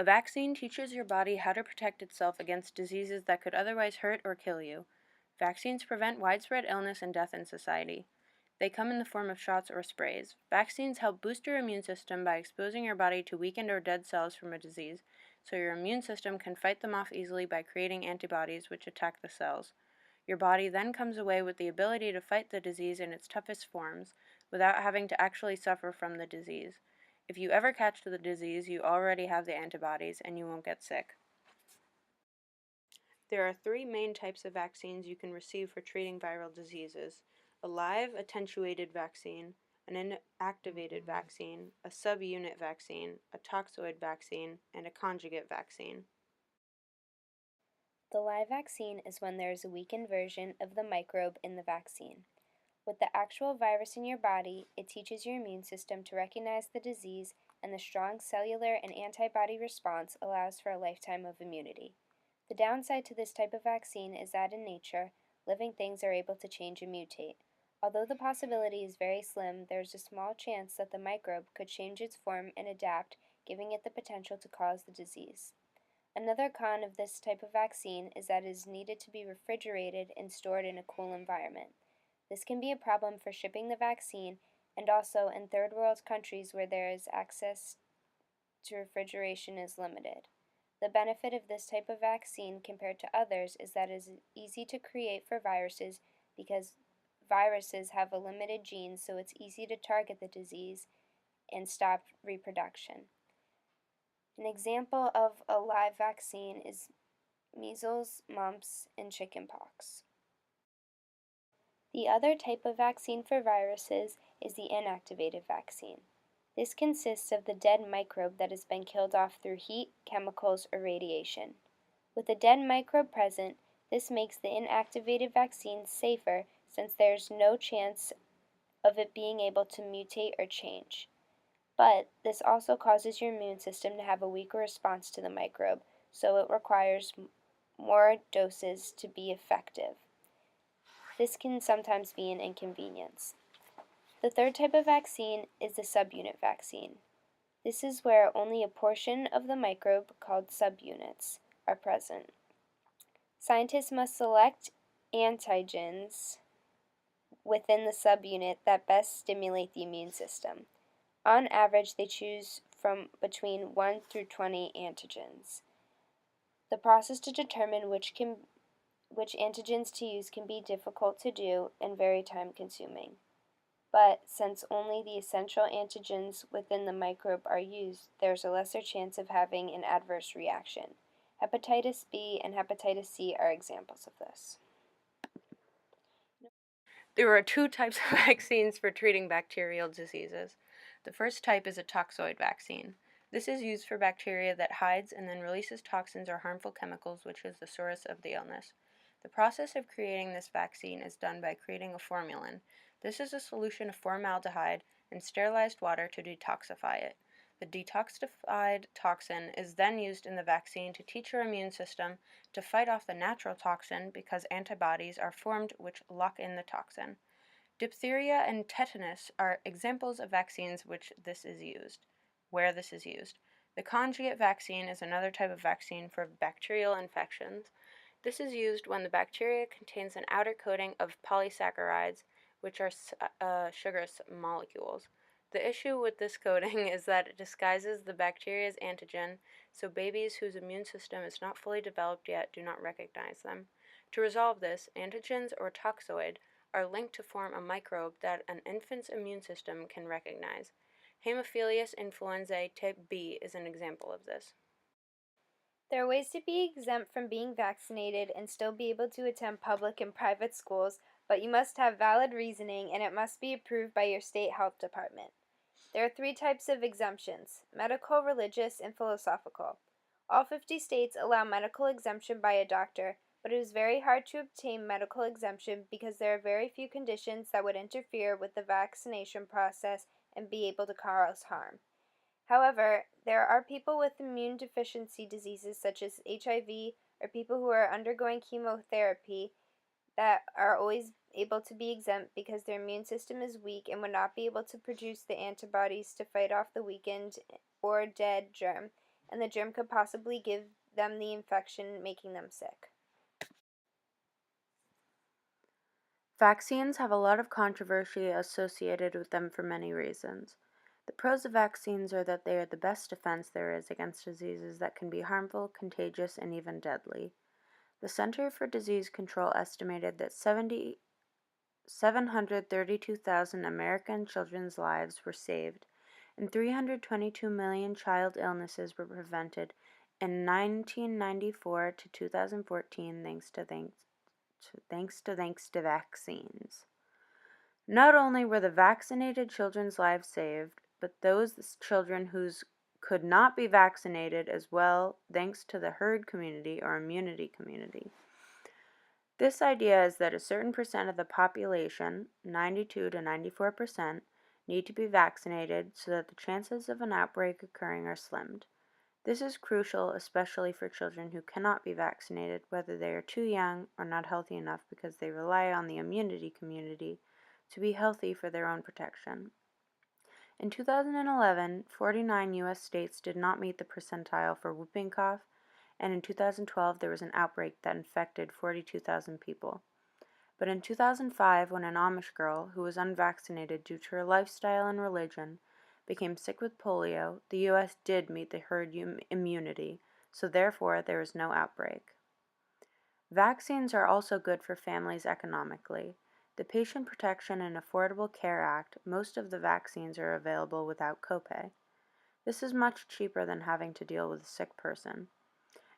A vaccine teaches your body how to protect itself against diseases that could otherwise hurt or kill you. Vaccines prevent widespread illness and death in society. They come in the form of shots or sprays. Vaccines help boost your immune system by exposing your body to weakened or dead cells from a disease, so your immune system can fight them off easily by creating antibodies which attack the cells. Your body then comes away with the ability to fight the disease in its toughest forms, without having to actually suffer from the disease. If you ever catch the disease, you already have the antibodies and you won't get sick. There are three main types of vaccines you can receive for treating viral diseases: a live attenuated vaccine, an inactivated vaccine, a subunit vaccine, a toxoid vaccine, and a conjugate vaccine. The live vaccine is when there is a weakened version of the microbe in the vaccine. With the actual virus in your body, it teaches your immune system to recognize the disease, and the strong cellular and antibody response allows for a lifetime of immunity. The downside to this type of vaccine is that in nature, living things are able to change and mutate. Although the possibility is very slim, there is a small chance that the microbe could change its form and adapt, giving it the potential to cause the disease. Another con of this type of vaccine is that it is needed to be refrigerated and stored in a cool environment. This can be a problem for shipping the vaccine and also in third world countries where there is access to refrigeration is limited. The benefit of this type of vaccine compared to others is that it is easy to create for viruses because viruses have a limited genes, so it's easy to target the disease and stop reproduction. An example of a live vaccine is measles, mumps, and chickenpox. The other type of vaccine for viruses is the inactivated vaccine. This consists of the dead microbe that has been killed off through heat, chemicals, or radiation. With the dead microbe present, this makes the inactivated vaccine safer since there is no chance of it being able to mutate or change. But this also causes your immune system to have a weaker response to the microbe, so it requires more doses to be effective. This can sometimes be an inconvenience. The third type of vaccine is the subunit vaccine. This is where only a portion of the microbe, called subunits, are present. Scientists must select antigens within the subunit that best stimulate the immune system. On average, they choose from between 1 through 20 antigens. The process to determine which antigens to use can be difficult to do and very time-consuming. But since only the essential antigens within the microbe are used, there's a lesser chance of having an adverse reaction. Hepatitis B and hepatitis C are examples of this. There are two types of vaccines for treating bacterial diseases. The first type is a toxoid vaccine. This is used for bacteria that hides and then releases toxins or harmful chemicals, which is the source of the illness. The process of creating this vaccine is done by creating a formalin. This is a solution of formaldehyde and sterilized water to detoxify it. The detoxified toxin is then used in the vaccine to teach your immune system to fight off the natural toxin because antibodies are formed which lock in the toxin. Diphtheria and tetanus are examples of vaccines where this is used. The conjugate vaccine is another type of vaccine for bacterial infections. This is used when the bacteria contains an outer coating of polysaccharides, which are sugar molecules. The issue with this coating is that it disguises the bacteria's antigen, so babies whose immune system is not fully developed yet do not recognize them. To resolve this, antigens or toxoid are linked to form a microbe that an infant's immune system can recognize. Haemophilus influenzae type B is an example of this. There are ways to be exempt from being vaccinated and still be able to attend public and private schools, but you must have valid reasoning and it must be approved by your state health department. There are three types of exemptions: medical, religious, and philosophical. All 50 states allow medical exemption by a doctor, but it is very hard to obtain medical exemption because there are very few conditions that would interfere with the vaccination process and be able to cause harm. However, there are people with immune deficiency diseases such as HIV or people who are undergoing chemotherapy that are always able to be exempt because their immune system is weak and would not be able to produce the antibodies to fight off the weakened or dead germ, and the germ could possibly give them the infection, making them sick. Vaccines have a lot of controversy associated with them for many reasons. The pros of vaccines are that they are the best defense there is against diseases that can be harmful, contagious, and even deadly. The Center for Disease Control estimated that 732,000 American children's lives were saved and 322 million child illnesses were prevented in 1994 to 2014 thanks to vaccines. Not only were the vaccinated children's lives saved, but those children whose could not be vaccinated as well thanks to the herd community or immunity community. This idea is that a certain percent of the population, 92 to 94%, need to be vaccinated so that the chances of an outbreak occurring are slimmed. This is crucial, especially for children who cannot be vaccinated, whether they are too young or not healthy enough because they rely on the immunity community to be healthy for their own protection. In 2011, 49 U.S. states did not meet the percentile for whooping cough, and in 2012 there was an outbreak that infected 42,000 people. But in 2005, when an Amish girl, who was unvaccinated due to her lifestyle and religion, became sick with polio, the U.S. did meet the herd immunity, so therefore there was no outbreak. Vaccines are also good for families economically. The Patient Protection and Affordable Care Act, most of the vaccines are available without copay. This is much cheaper than having to deal with a sick person.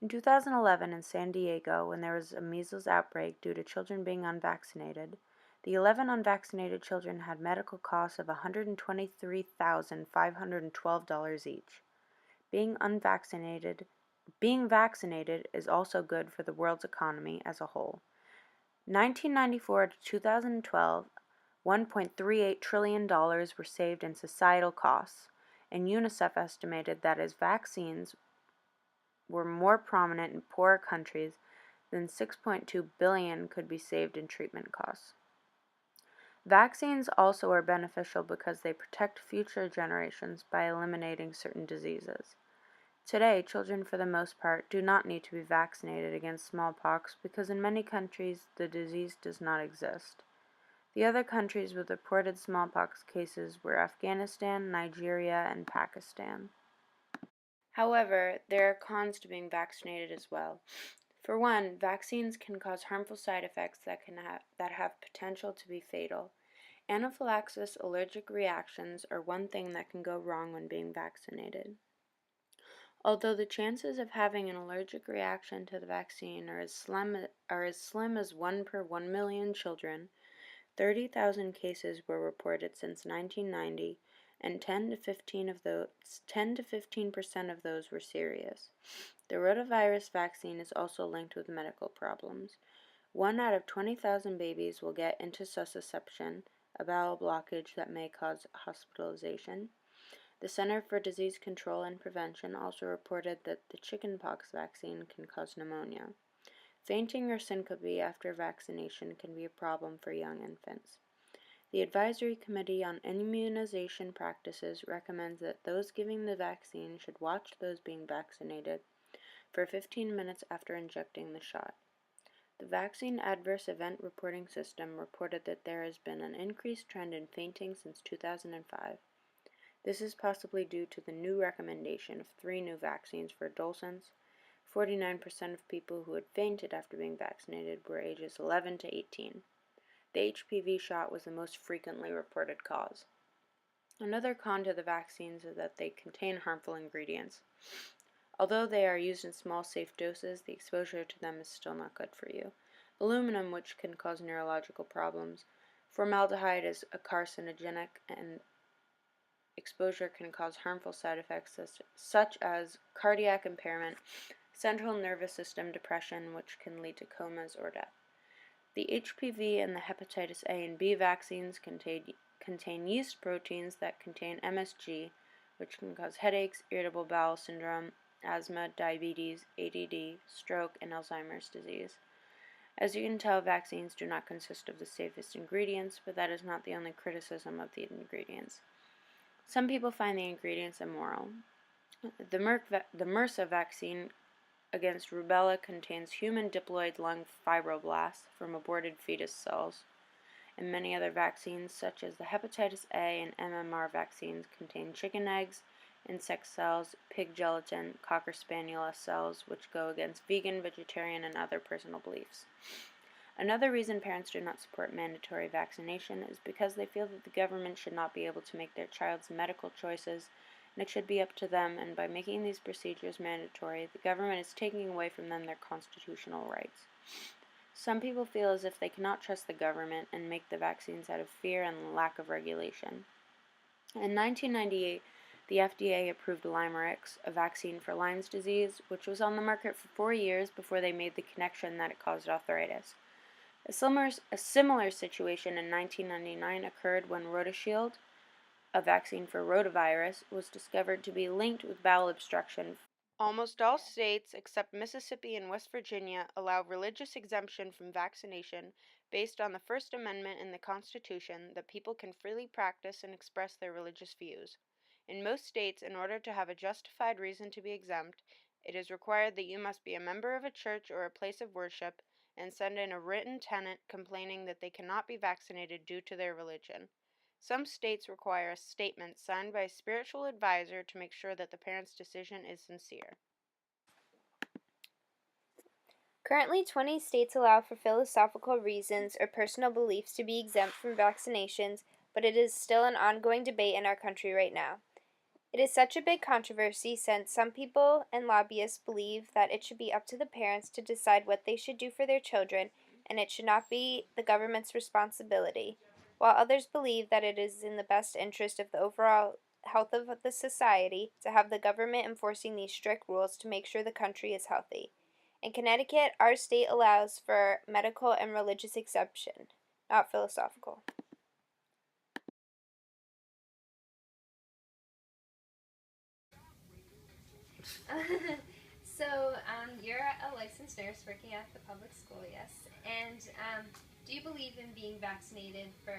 In 2011 in San Diego, when there was a measles outbreak due to children being unvaccinated, the 11 unvaccinated children had medical costs of $123,512 each. Being vaccinated is also good for the world's economy as a whole. 1994 to 2012, $1.38 trillion were saved in societal costs, and UNICEF estimated that as vaccines were more prominent in poorer countries, then $6.2 billion could be saved in treatment costs. Vaccines also are beneficial because they protect future generations by eliminating certain diseases. Today, children for the most part do not need to be vaccinated against smallpox because in many countries the disease does not exist. The other countries with reported smallpox cases were Afghanistan, Nigeria, and Pakistan. However, there are cons to being vaccinated as well. For one, vaccines can cause harmful side effects that have potential to be fatal. Anaphylaxis allergic reactions are one thing that can go wrong when being vaccinated. Although the chances of having an allergic reaction to the vaccine are as slim as 1 per 1 million children, 30,000 cases were reported since 1990, and 10 to 15% of those were serious. The rotavirus vaccine is also linked with medical problems. 1 out of 20,000 babies will get intussusception, a bowel blockage that may cause hospitalization. The Center for Disease Control and Prevention also reported that the chickenpox vaccine can cause pneumonia. Fainting or syncope after vaccination can be a problem for young infants. The Advisory Committee on Immunization Practices recommends that those giving the vaccine should watch those being vaccinated for 15 minutes after injecting the shot. The Vaccine Adverse Event Reporting System reported that there has been an increased trend in fainting since 2005. This is possibly due to the new recommendation of 3 new vaccines for adolescents. 49% of people who had fainted after being vaccinated were ages 11 to 18. The HPV shot was the most frequently reported cause. Another con to the vaccines is that they contain harmful ingredients. Although they are used in small, safe doses, the exposure to them is still not good for you. Aluminum, which can cause neurological problems. Formaldehyde is a carcinogenic, and exposure can cause harmful side effects such as cardiac impairment, central nervous system depression, which can lead to comas or death. The HPV and the hepatitis A and B vaccines contain yeast proteins that contain MSG, which can cause headaches, irritable bowel syndrome, asthma, diabetes, ADD, stroke, and Alzheimer's disease. As you can tell, vaccines do not consist of the safest ingredients, but that is not the only criticism of the ingredients. Some people find the ingredients immoral. The MRSA vaccine against rubella contains human diploid lung fibroblasts from aborted fetus cells, and many other vaccines, such as the hepatitis A and MMR vaccines, contain chicken eggs, insect cells, pig gelatin, cocker spaniel cells, which go against vegan, vegetarian, and other personal beliefs. Another reason parents do not support mandatory vaccination is because they feel that the government should not be able to make their child's medical choices, and it should be up to them, and by making these procedures mandatory, the government is taking away from them their constitutional rights. Some people feel as if they cannot trust the government and make the vaccines out of fear and lack of regulation. In 1998, the FDA approved Limerix, a vaccine for Lyme's disease, which was on the market for 4 years before they made the connection that it caused arthritis. A similar situation in 1999 occurred when RotaShield, a vaccine for rotavirus, was discovered to be linked with bowel obstruction. Almost all states, except Mississippi and West Virginia, allow religious exemption from vaccination based on the First Amendment in the Constitution that people can freely practice and express their religious views. In most states, in order to have a justified reason to be exempt, it is required that you must be a member of a church or a place of worship and send in a written tenant complaining that they cannot be vaccinated due to their religion. Some states require a statement signed by a spiritual advisor to make sure that the parent's decision is sincere. Currently, 20 states allow for philosophical reasons or personal beliefs to be exempt from vaccinations, but it is still an ongoing debate in our country right now. It is such a big controversy since some people and lobbyists believe that it should be up to the parents to decide what they should do for their children and it should not be the government's responsibility, while others believe that it is in the best interest of the overall health of the society to have the government enforcing these strict rules to make sure the country is healthy. In Connecticut, our state allows for medical and religious exemption, not philosophical. You're a licensed nurse working at the public school, yes. And do you believe in being vaccinated for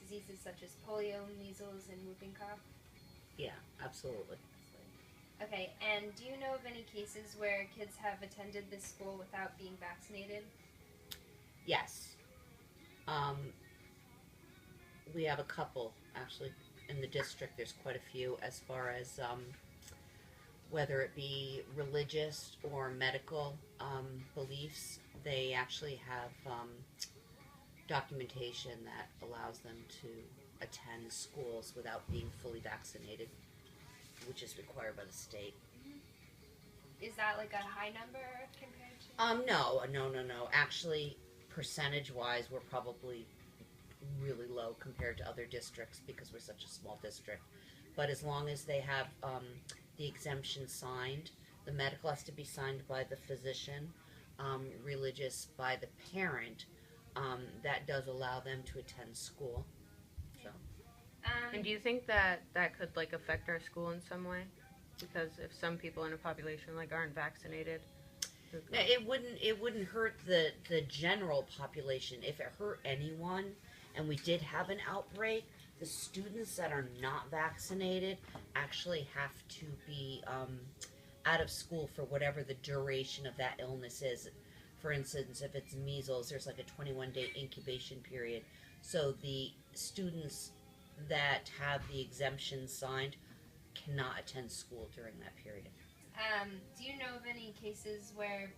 diseases such as polio, measles, and whooping cough? Yeah, absolutely. Okay, and do you know of any cases where kids have attended this school without being vaccinated? Yes. We have a couple, actually, in the district. There's quite a few as far as whether it be religious or medical beliefs. They actually have documentation that allows them to attend schools without being fully vaccinated, which is required by the state. Is that like a high number compared to? No. Actually, percentage-wise, we're probably really low compared to other districts because we're such a small district. But as long as they have the exemption signed, the medical has to be signed by the physician, religious by the parent. That does allow them to attend school. So. And do you think that that could like affect our school in some way? Because if some people in a population like aren't vaccinated, No, it wouldn't hurt the general population. If it hurt anyone, and we did have an outbreak, the students that are not vaccinated actually have to be out of school for whatever the duration of that illness is. For instance, if it's measles, there's like a 21-day incubation period. So the students that have the exemption signed cannot attend school during that period. Do you know of any cases where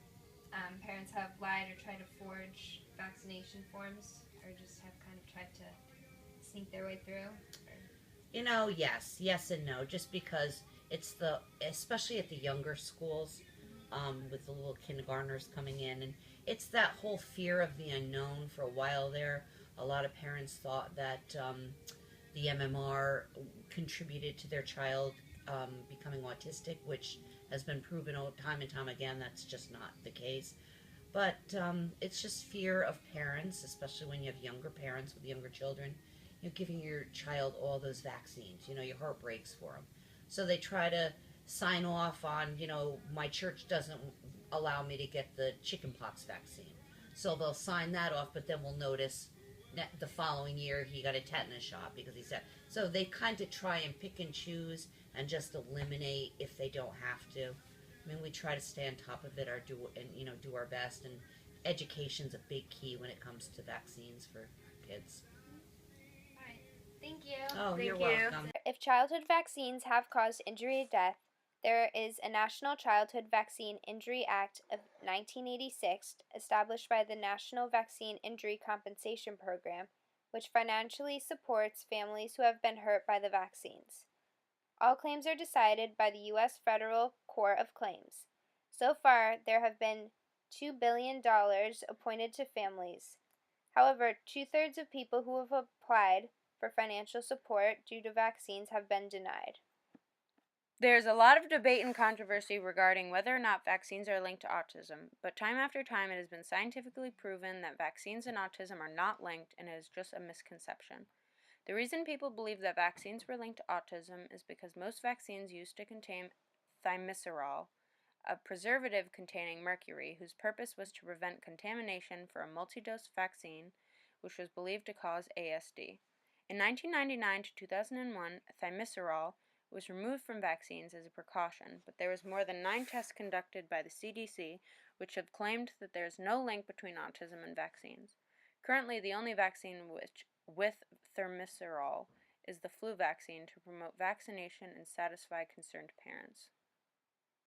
parents have lied or tried to forge vaccination forms, or just have kind of tried to sneak their way through? Yes and no. Just because it's especially at the younger schools, with the little kindergartners coming in, and it's that whole fear of the unknown. For a while there, a lot of parents thought that the MMR contributed to their child becoming autistic, which has been proven time and time again that's just not the case. But it's just fear of parents, especially when you have younger parents with younger children, giving your child all those vaccines. Your heart breaks for them. So they try to sign off on, my church doesn't allow me to get the chickenpox vaccine. So they'll sign that off, but then we'll notice the following year he got a tetanus shot because he said so. They kind of try and pick and choose and just eliminate if they don't have to. I mean, we try to stay on top of it, or do our best. And education's a big key when it comes to vaccines for kids. Alright, thank you. Oh, Thank you're you. welcome. If childhood vaccines have caused injury or death, there is a National Childhood Vaccine Injury Act of 1986 established by the National Vaccine Injury Compensation Program, which financially supports families who have been hurt by the vaccines. All claims are decided by the U.S. Federal Court of Claims. So far, there have been $2 billion appointed to families. However, 2/3 of people who have applied for financial support due to vaccines have been denied. There's a lot of debate and controversy regarding whether or not vaccines are linked to autism, but time after time it has been scientifically proven that vaccines and autism are not linked and it is just a misconception. The reason people believe that vaccines were linked to autism is because most vaccines used to contain thimerosal, a preservative containing mercury, whose purpose was to prevent contamination for a multi-dose vaccine, which was believed to cause ASD. In 1999 to 2001, thimerosal was removed from vaccines as a precaution, but there was more than 9 tests conducted by the CDC which have claimed that there is no link between autism and vaccines. Currently, the only vaccine with thimerosal is the flu vaccine to promote vaccination and satisfy concerned parents.